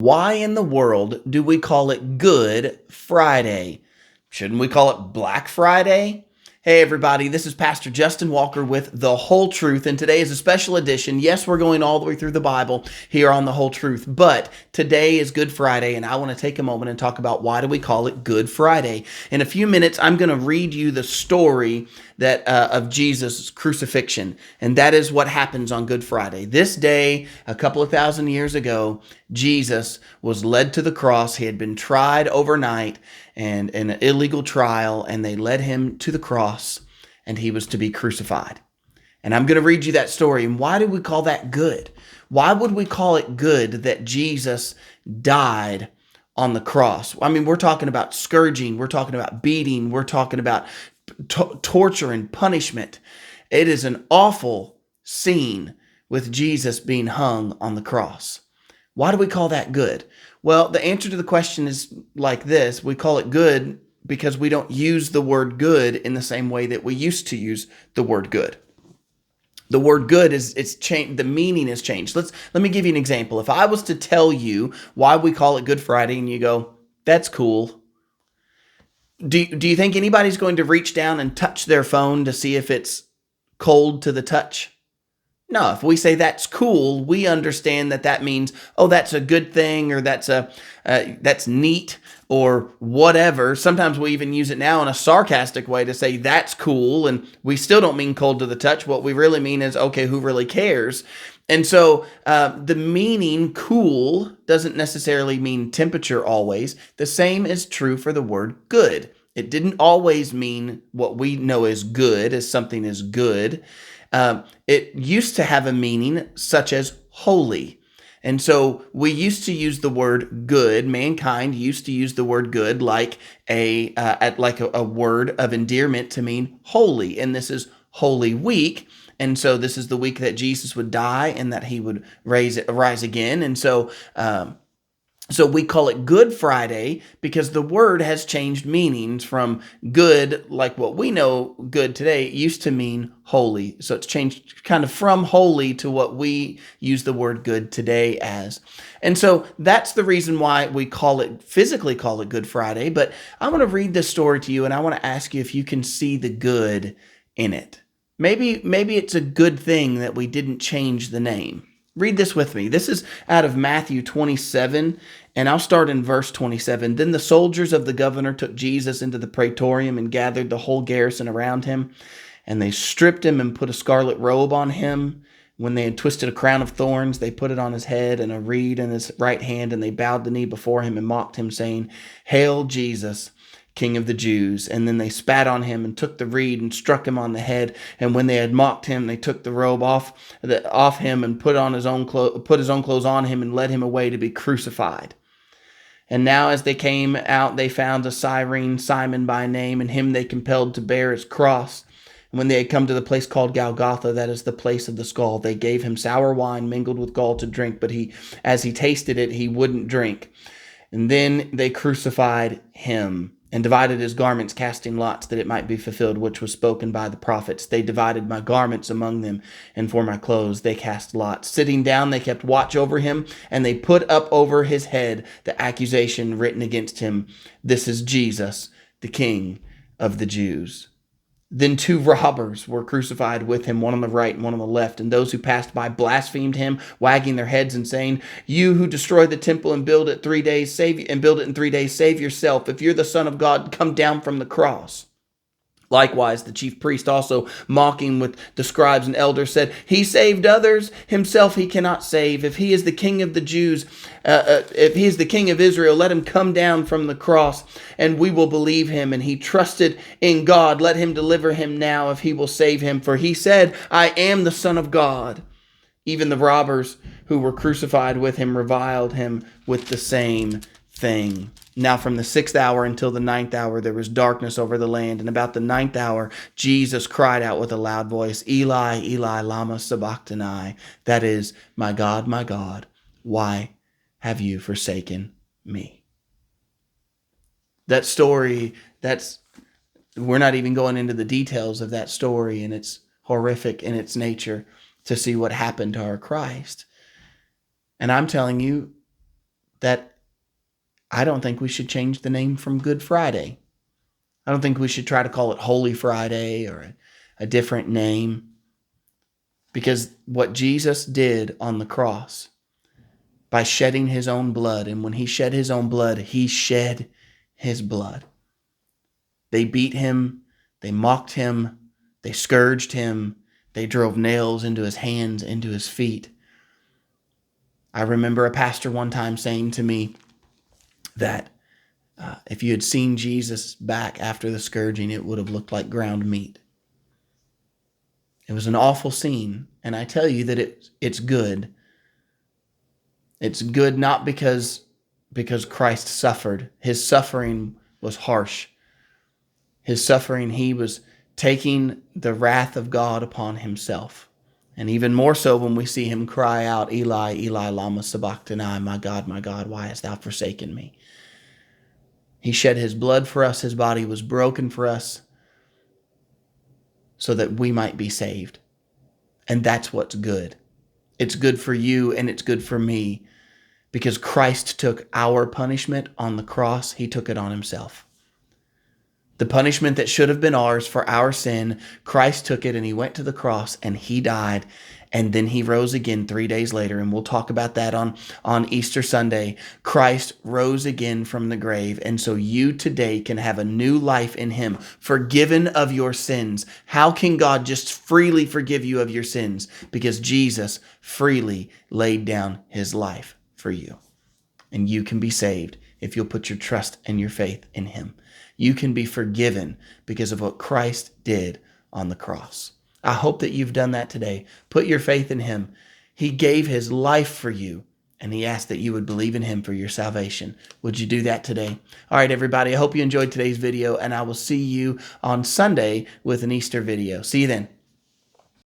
Why in the world do we call it Good Friday? Shouldn't we call it Black Friday? Hey, everybody, this is Pastor Justin Walker with The Whole Truth, and today is a special edition. Yes, we're going all the way through the Bible here on The Whole Truth, but today is Good Friday, and I want to take a moment and talk about why do we call it Good Friday. In a few minutes, I'm going to read you the story of Jesus' crucifixion, and that is what happens on Good Friday. This day, a couple of thousand years ago, Jesus was led to the cross. He had been tried overnight and in an illegal trial, and they led him to the cross, and he was to be crucified. And I'm going to read you that story. And why do we call that good? Why would we call it good that Jesus died on the cross? I mean, we're talking about scourging, we're talking about beating, we're talking about torture and punishment. It is an awful scene with Jesus being hung on the cross. Why do we call that good? Well, the answer to the question is like this. We call it good because we don't use the word good in the same way that we used to use the word good. The word good it's changed. The meaning has changed. Let me give you an example. If I was to tell you why we call it Good Friday and you go, that's cool. Do you think anybody's going to reach down and touch their phone to see if it's cold to the touch? No, if we say that's cool, we understand that means, oh, that's a good thing, or that's neat, or whatever. Sometimes we even use it now in a sarcastic way to say that's cool, and we still don't mean cold to the touch. What we really mean is, okay, who really cares? And so the meaning cool doesn't necessarily mean temperature always. The same is true for the word good. It didn't always mean what we know as good, as something is good. It used to have a meaning such as holy. And so we used to use the word good. Mankind used to use the word good like a word of endearment to mean holy. And this is Holy Week. And so this is the week that Jesus would die and that he would rise again. And so we call it Good Friday because the word has changed meanings from good, like what we know good today, it used to mean holy. So it's changed kind of from holy to what we use the word good today as. And so that's the reason why we physically call it Good Friday. But I want to read this story to you, and I want to ask you if you can see the good in it. Maybe it's a good thing that we didn't change the name. Read this with me. This is out of Matthew 27, and I'll start in verse 27. Then the soldiers of the governor took Jesus into the praetorium and gathered the whole garrison around him, and they stripped him and put a scarlet robe on him. When they had twisted a crown of thorns, they put it on his head and a reed in his right hand, and they bowed the knee before him and mocked him, saying, "Hail, Jesus, King of the Jews." And then they spat on him and took the reed and struck him on the head. And when they had mocked him, they took the robe off him and put his own clothes on him and led him away to be crucified. And now as they came out, they found a Cyrene, Simon by name, and him they compelled to bear his cross. And when they had come to the place called Golgotha, that is the place of the skull, they gave him sour wine mingled with gall to drink, but as he tasted it, he wouldn't drink. And then they crucified him and divided his garments, casting lots, that it might be fulfilled, which was spoken by the prophets. They divided my garments among them, and for my clothes they cast lots. Sitting down, they kept watch over him, and they put up over his head the accusation written against him, "This is Jesus, the King of the Jews." Then two robbers were crucified with him, one on the right and one on the left. And those who passed by blasphemed him, wagging their heads and saying, "You who destroy the temple and build it in 3 days, save yourself. If you're the Son of God, come down from the cross." Likewise, the chief priest also, mocking with the scribes and elders, said, "He saved others, himself he cannot save. If he is the King of the Jews, if he is the King of Israel, let him come down from the cross, and we will believe him. And he trusted in God. Let him deliver him now, if he will save him. For he said, 'I am the Son of God.'" Even the robbers who were crucified with him reviled him with the same thing. Now from the 6th hour until the 9th hour, there was darkness over the land. And about the 9th hour, Jesus cried out with a loud voice, "Eli, Eli, lama sabachthani?" That is, my God, why have you forsaken me?" That story, we're not even going into the details of that story, and it's horrific in its nature to see what happened to our Christ. And I'm telling you, that I don't think we should change the name from Good Friday. I don't think we should try to call it Holy Friday or a different name, because what Jesus did on the cross by shedding his own blood, and when he shed his own blood, he shed his blood. They beat him, they mocked him, they scourged him, they drove nails into his hands, into his feet. I remember a pastor one time saying to me that if you had seen Jesus back after the scourging, it would have looked like ground meat. It was an awful scene, and I tell you that it's good. It's good not because Christ suffered. His suffering was harsh. His suffering, he was taking the wrath of God upon himself. And even more so when we see him cry out, Eli, Eli, lama sabachthani, my God, why hast thou forsaken me? He shed his blood for us. His body was broken for us so that we might be saved. And that's what's good. It's good for you and it's good for me because Christ took our punishment on the cross. He took it on himself. The punishment that should have been ours for our sin, Christ took it and he went to the cross and he died. And then he rose again 3 days later. And we'll talk about that on Easter Sunday. Christ rose again from the grave. And so you today can have a new life in him, forgiven of your sins. How can God just freely forgive you of your sins? Because Jesus freely laid down his life for you. And you can be saved if you'll put your trust and your faith in him. You can be forgiven because of what Christ did on the cross. I hope that you've done that today. Put your faith in him. He gave his life for you, and he asked that you would believe in him for your salvation. Would you do that today? All right, everybody, I hope you enjoyed today's video, and I will see you on Sunday with an Easter video. See you then.